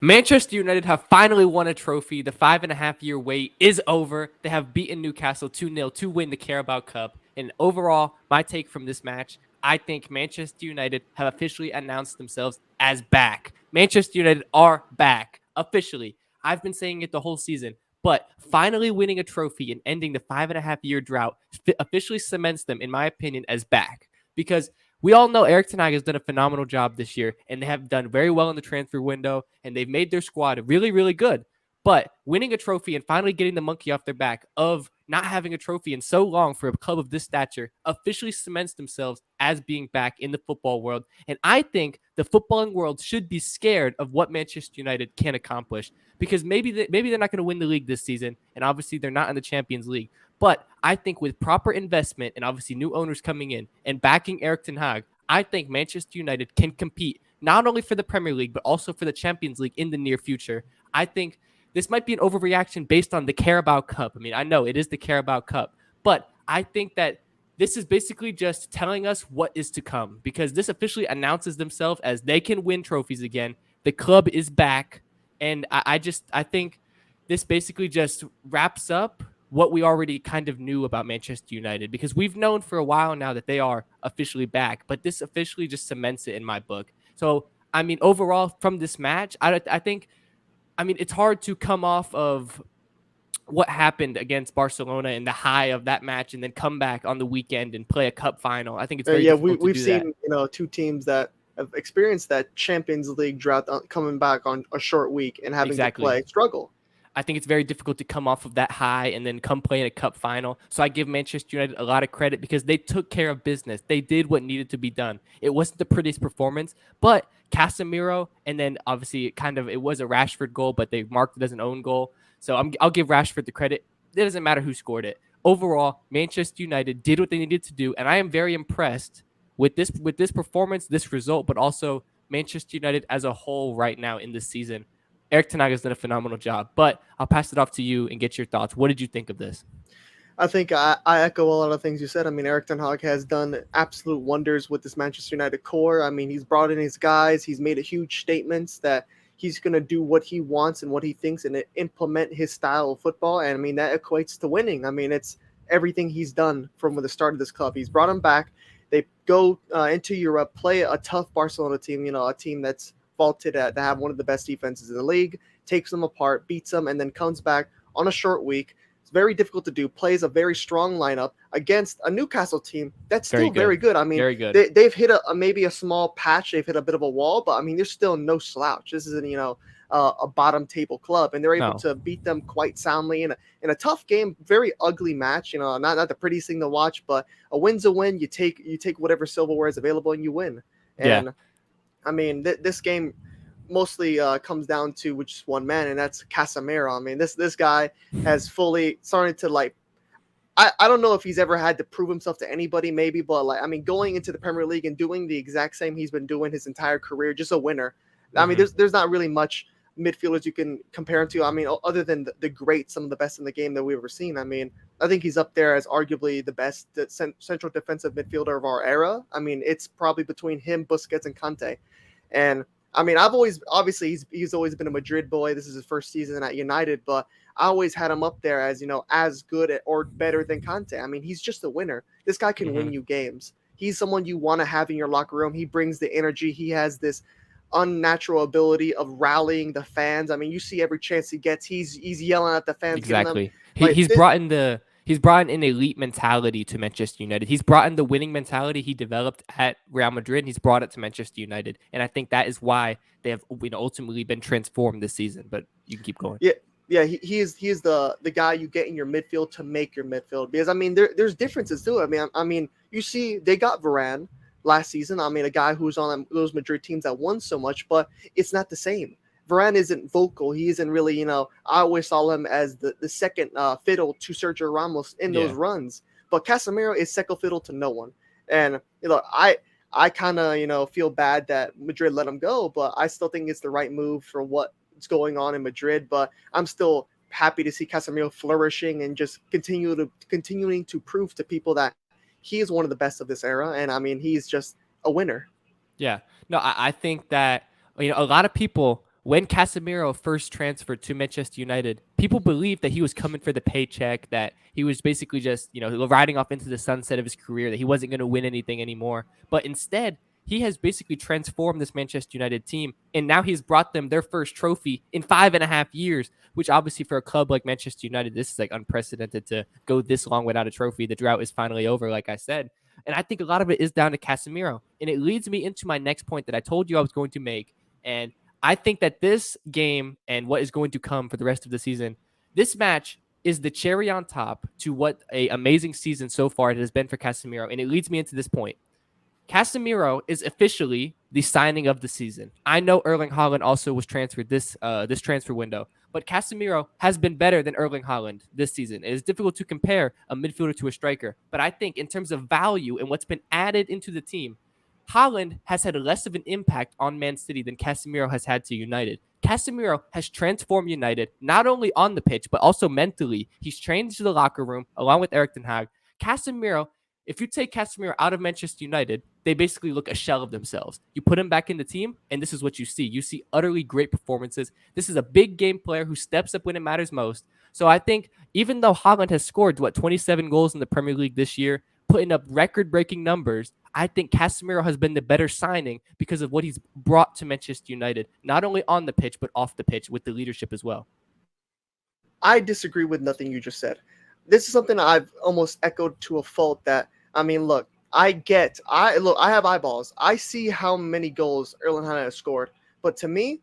Manchester United have finally won a trophy. The 5.5 year wait is over. They have beaten Newcastle 2-0 to win the Carabao Cup. And overall, my take from this match, I think Manchester United have officially announced themselves as back. Manchester United are back officially. I've been saying it the whole season, but finally winning a trophy and ending the 5.5 year drought officially cements them, in my opinion, as back. Because we all know Eric Ten Hag has done a phenomenal job this year, and they have done very well in the transfer window, and they've made their squad really, really good. But winning a trophy and finally getting the monkey off their back of not having a trophy in so long for a club of this stature officially cements themselves as being back in the football world. And I think the footballing world should be scared of what Manchester United can accomplish, because maybe they're not going to win the league this season, and obviously they're not in the Champions League. But I think with proper investment and obviously new owners coming in and backing Eric Ten Hag, I think Manchester United can compete not only for the Premier League, but also for the Champions League in the near future. I think this might be an overreaction based on the Carabao Cup. I mean, I know it is the Carabao Cup, but I think that this is basically just telling us what is to come, because this officially announces themselves as they can win trophies again. The club is back. And I think this basically just wraps up what we already kind of knew about Manchester United, because we've known for a while now that they are officially back, but this officially just cements it in my book. So, I mean, overall from this match, I think, I mean, it's hard to come off of what happened against Barcelona and the high of that match and then come back on the weekend and play a cup final. I think it's very difficult to we've do seen that. two teams that have experienced that Champions League drought coming back on a short week and having to Exactly. play struggle. I think it's very difficult to come off of that high and then come play in a cup final. So I give Manchester United a lot of credit because they took care of business. They did what needed to be done. It wasn't the prettiest performance, but Casemiro, and then obviously it was a Rashford goal, but they marked it as an own goal. So I'll give Rashford the credit. It doesn't matter who scored it. Overall, Manchester United did what they needed to do, and I am very impressed with this performance, this result, but also Manchester United as a whole right now in this season. Eric Ten Hag has done a phenomenal job, but I'll pass it off to you and get your thoughts. What did you think of this? I think I echo a lot of things you said. I mean, Eric Ten Hag has done absolute wonders with this Manchester United core. I mean, he's brought in his guys. He's made a huge statements that he's going to do what he wants and what he thinks and implement his style of football. And I mean, that equates to winning. I mean, it's everything he's done from the start of this club. He's brought him back. They go into Europe, play a tough Barcelona team, a team that's vaulted to have one of the best defenses in the league, takes them apart, beats them, and then comes back on a short week. It's very difficult to do. Plays a very strong lineup against a Newcastle team that's still very good. I mean, very good. They've hit maybe a small patch. They've hit a bit of a wall, but I mean, there's still no slouch. This isn't a bottom table club, and they're able to beat them quite soundly in a tough game. Very ugly match. Not the prettiest thing to watch, but a win's a win. You take whatever silverware is available and you win. And I mean, this game mostly comes down to which one man, and that's Casemiro. I mean, this guy has fully started to I don't know if he's ever had to prove himself to anybody, maybe, but I mean, going into the Premier League and doing the exact same he's been doing his entire career, just a winner. I mean, there's not really much midfielders you can compare him to. I mean, other than the greats, some of the best in the game that we've ever seen. I mean, I think he's up there as arguably the best central defensive midfielder of our era. I mean, it's probably between him, Busquets, and Conte. And I mean, he's always been a Madrid boy. This is his first season at United, but I always had him up there as, as good or better than Conte. I mean, he's just a winner. This guy can win you games. He's someone you want to have in your locker room. He brings the energy. He has this unnatural ability of rallying the fans. I mean, you see every chance he gets, he's yelling at the fans. Exactly. He's brought in an elite mentality to Manchester United. He's brought in the winning mentality he developed at Real Madrid. He's brought it to Manchester United, and I think that is why they have ultimately been transformed this season. But you can keep going. Yeah, he is the guy you get in your midfield to make your midfield, because I mean there's differences too. I mean you see they got Varane last season. I mean, a guy who's on those Madrid teams that won so much, but it's not the same. Varane isn't vocal. He isn't really, I always saw him as the second fiddle to Sergio Ramos in those runs. But Casemiro is second fiddle to no one. And, I kind of, feel bad that Madrid let him go, but I still think it's the right move for what's going on in Madrid. But I'm still happy to see Casemiro flourishing and just continuing to prove to people that he is one of the best of this era. And, I mean, he's just a winner. Yeah. No, I think that, a lot of people when Casemiro first transferred to Manchester United, people believed that he was coming for the paycheck, that he was basically just, riding off into the sunset of his career, that he wasn't going to win anything anymore. But instead, he has basically transformed this Manchester United team, and now he's brought them their first trophy in 5.5 years, which obviously for a club like Manchester United, this is like unprecedented to go this long without a trophy. The drought is finally over, like I said. And I think a lot of it is down to Casemiro. And it leads me into my next point that I told you I was going to make. And I think that this game and what is going to come for the rest of the season, this match is the cherry on top to what a amazing season so far it has been for Casemiro. And it leads me into this point. Casemiro is officially the signing of the season. I know Erling Haaland also was transferred this transfer window, but Casemiro has been better than Erling Haaland this season. It is difficult to compare a midfielder to a striker, but I think in terms of value and what's been added into the team, Haaland has had less of an impact on Man City than Casemiro has had to United. Casemiro has transformed United not only on the pitch but also mentally. He's changed the locker room along with Erik ten Hag. Casemiro, if you take Casemiro out of Manchester United, they basically look a shell of themselves. You put him back in the team, and this is what you see. You see utterly great performances. This is a big game player who steps up when it matters most. So I think even though Haaland has scored, 27 goals in the Premier League this year, putting up record-breaking numbers, I think Casemiro has been the better signing because of what he's brought to Manchester United, not only on the pitch, but off the pitch with the leadership as well. I disagree with nothing you just said. This is something I've almost echoed to a fault that, I mean, look, I have eyeballs. I see how many goals Erling Haaland has scored. But to me,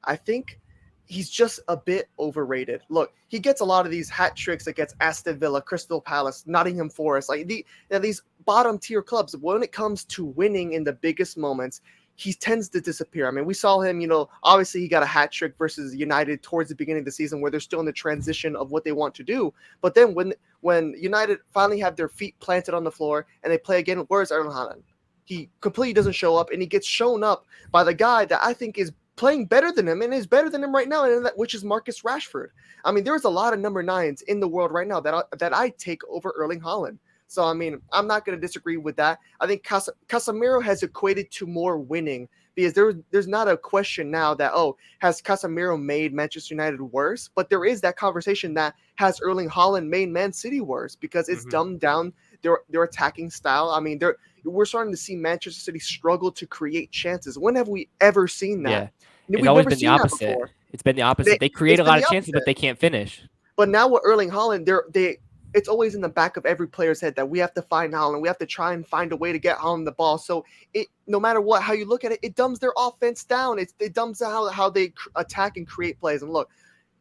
I think he's just a bit overrated. Look, he gets a lot of these hat tricks against Aston Villa, Crystal Palace, Nottingham Forest, like these bottom tier clubs. When it comes to winning in the biggest moments, he tends to disappear. I mean, we saw him, obviously he got a hat trick versus United towards the beginning of the season where they're still in the transition of what they want to do. But then when United finally have their feet planted on the floor and they play again, where's Erling Haaland? He completely doesn't show up, and he gets shown up by the guy that I think is playing better than him and is better than him right now, which is Marcus Rashford. I mean, there's a lot of number 9s in the world right now that I take over Erling Haaland. So, I mean, I'm not going to disagree with that. I think Casemiro has equated to more winning because there's not a question now that, has Casemiro made Manchester United worse? But there is that conversation that has Erling Haaland made Man City worse because it's dumbed down their attacking style. I mean, we're starting to see Manchester City struggle to create chances. When have we ever seen that? Yeah. We've It's always never been the seen that opposite. before. It's been the opposite. They create a lot of chances, but opposite. they can't finish. But now with Erling Haaland, it's always in the back of every player's head that we have to find Haaland. We have to try and find a way to get Haaland the ball. So no matter how you look at it, it dumbs their offense down. It dumbs how they attack and create plays. And look,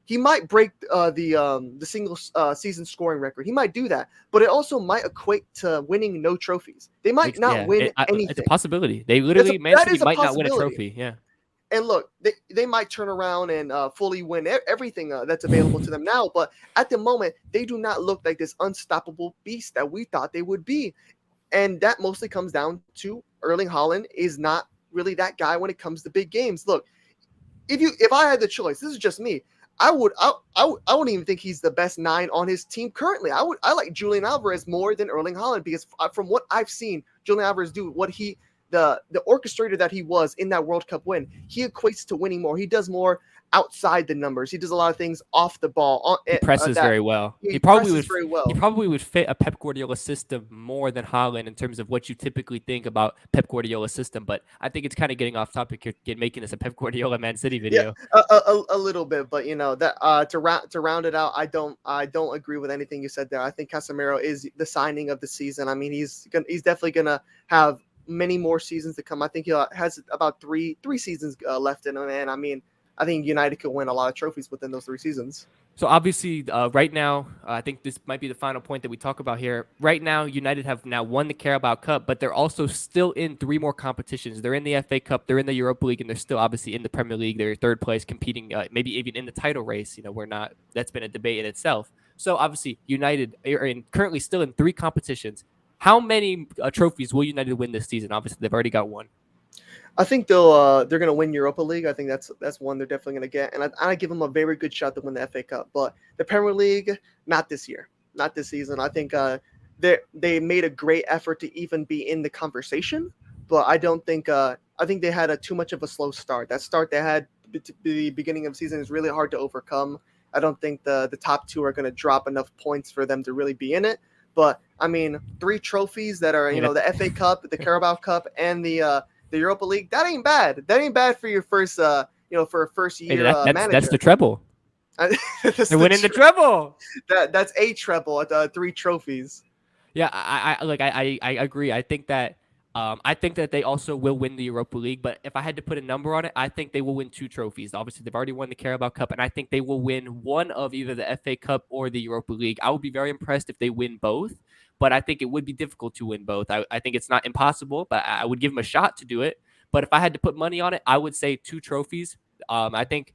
he might break the single season scoring record. He might do that, but it also might equate to winning no trophies. They might not win anything. It's a possibility. They literally, Man City might not win a trophy. Yeah. And look, they might turn around and fully win everything that's available to them now. But at the moment, they do not look like this unstoppable beast that we thought they would be. And that mostly comes down to Erling Haaland is not really that guy when it comes to big games. Look, if I had the choice, this is just me, I wouldn't even think he's the best 9 on his team currently. I like Julian Alvarez more than Erling Haaland because from what I've seen Julian Alvarez do, the orchestrator that he was in that World Cup win, he equates to winning more. He does more outside the numbers. He does a lot of things off the ball. He presses very well. He probably would fit a Pep Guardiola system more than Haaland in terms of what you typically think about Pep Guardiola's system. But I think it's kind of getting off topic here, making this a Pep Guardiola Man City video. Yeah, a little bit, but that to round it out, I don't agree with anything you said there. I think Casemiro is the signing of the season. I mean, he's definitely gonna have many more seasons to come. I think he has about three seasons left in him, and I mean, I think United could win a lot of trophies within those 3 seasons. So obviously, right now, I think this might be the final point that we talk about here. Right now, United have now won the Carabao Cup, but they're also still in 3 more competitions. They're in the FA Cup, they're in the Europa League, and they're still obviously in the Premier League. They're third place, competing, maybe even in the title race. We're not. That's been a debate in itself. So obviously, United are currently still in 3 competitions. How many trophies will United win this season? Obviously, they've already got 1. I think they're going to win Europa League. I think that's one they're definitely going to get, and I give them a very good shot to win the FA Cup. But the Premier League, not this year, not this season. I think they made a great effort to even be in the conversation, but I don't think I think they had too much of a slow start. That start they had the beginning of the season is really hard to overcome. I don't think the top two are going to drop enough points for them to really be in it. But I mean, 3 trophies that are the FA Cup, the Carabao Cup, and the Europa League. That ain't bad. That ain't bad for your first for a first Hey, year manager. that's the treble. They're winning the treble. That's a treble at 3 trophies. Yeah, I agree. I think that they also will win the Europa League, but if I had to put a number on it, I think they will win 2 trophies. Obviously, they've already won the Carabao Cup, and I think they will win one of either the FA Cup or the Europa League. I would be very impressed if they win both, but I think it would be difficult to win both. I think it's not impossible, but I would give them a shot to do it. But if I had to put money on it, I would say 2 trophies. I think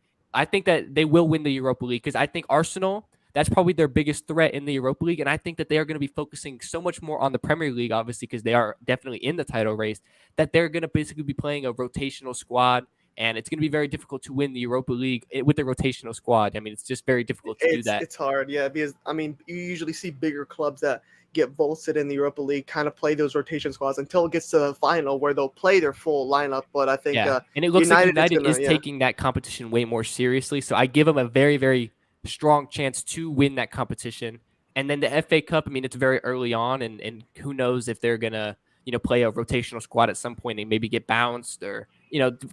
that they will win the Europa League because I think Arsenal, that's probably their biggest threat in the Europa League. And I think that they are going to be focusing so much more on the Premier League, obviously, because they are definitely in the title race, that they're going to basically be playing a rotational squad. And it's going to be very difficult to win the Europa League with a rotational squad. I mean, it's just very difficult to do that. It's hard, yeah, because, I mean, you usually see bigger clubs that get vaulted in the Europa League kind of play those rotation squads until it gets to the final where they'll play their full lineup. But I think and it looks like United is taking that competition way more seriously. So I give them a very, very strong chance to win that competition. And then the FA Cup, I mean, it's very early on, and who knows if they're going to, play a rotational squad at some point and maybe get bounced or,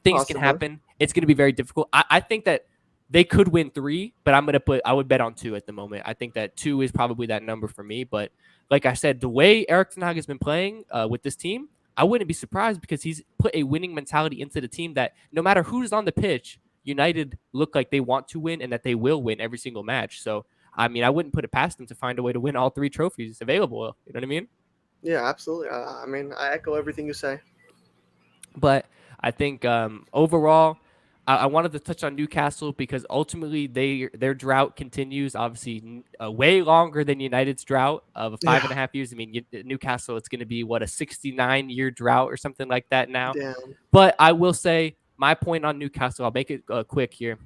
things can happen. It's going to be very difficult. I think that they could win 3, but I would bet on 2 at the moment. I think that 2 is probably that number for me. But like I said, the way Erik ten Hag has been playing with this team, I wouldn't be surprised because he's put a winning mentality into the team that no matter who's on the pitch, United look like they want to win and that they will win every single match. So, I mean, I wouldn't put it past them to find a way to win all 3 trophies available. You know what I mean? Yeah, absolutely. I mean, I echo everything you say. But I think overall, I wanted to touch on Newcastle because ultimately their drought continues, obviously way longer than United's drought of 5.5 years. I mean, Newcastle, it's going to be, what, a 69-year drought or something like that now. Damn. But I will say my point on Newcastle, I'll make it quick here.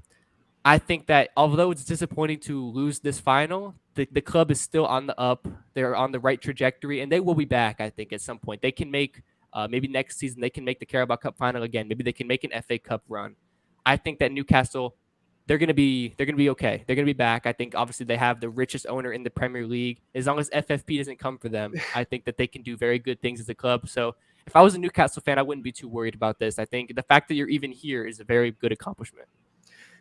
I think that although it's disappointing to lose this final, the club is still on the up. They're on the right trajectory, and they will be back, I think, at some point. They can make, maybe next season, they can make the Carabao Cup final again. Maybe they can make an FA Cup run. I think that Newcastle, they're gonna be okay. They're gonna be back. I think obviously they have the richest owner in the Premier League. As long as FFP doesn't come for them, I think that they can do very good things as a club. So if I was a Newcastle fan, I wouldn't be too worried about this. I think the fact that you're even here is a very good accomplishment.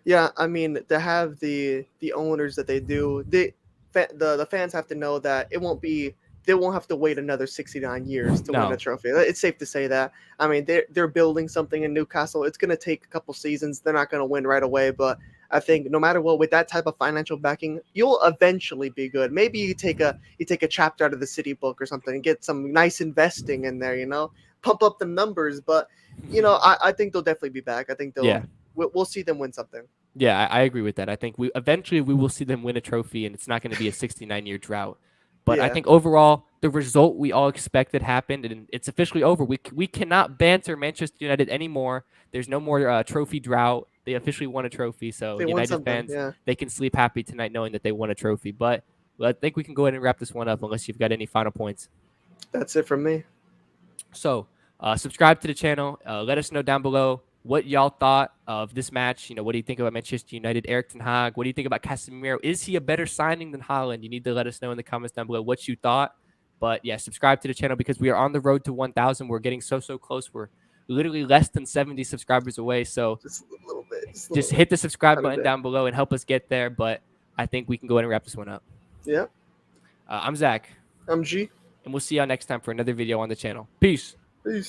Yeah, I mean, to have the owners that they do, the fans have to know that they won't have to wait another 69 years to win a trophy. It's safe to say that. I mean, they're building something in Newcastle. It's going to take a couple seasons. They're not going to win right away, but I think no matter what, with that type of financial backing, you'll eventually be good. Maybe you take a chapter out of the City book or something and get some nice investing in there, pump up the numbers. But I think they'll definitely be back. I think we'll see them win something. Yeah, I agree with that. I think we will see them win a trophy, and it's not going to be a 69-year drought. But I think overall, the result we all expected happened, and it's officially over. We cannot banter Manchester United anymore. There's no more trophy drought. They officially won a trophy, so United fans, they can sleep happy tonight knowing that they won a trophy. But I think we can go ahead and wrap this one up unless you've got any final points. That's it from me. So subscribe to the channel. Let us know down below what y'all thought of this match. What do you think about Manchester United, Erik ten Hag? What do you think about Casemiro? Is he a better signing than Haaland? You need to let us know in the comments down below what you thought. But yeah, subscribe to the channel because we are on the road to 1,000. We're getting so close. We're literally less than 70 subscribers away. So just a little bit. Just hit the subscribe button down below and help us get there. But I think we can go ahead and wrap this one up. Yeah. I'm Zach. I'm G. And we'll see y'all next time for another video on the channel. Peace.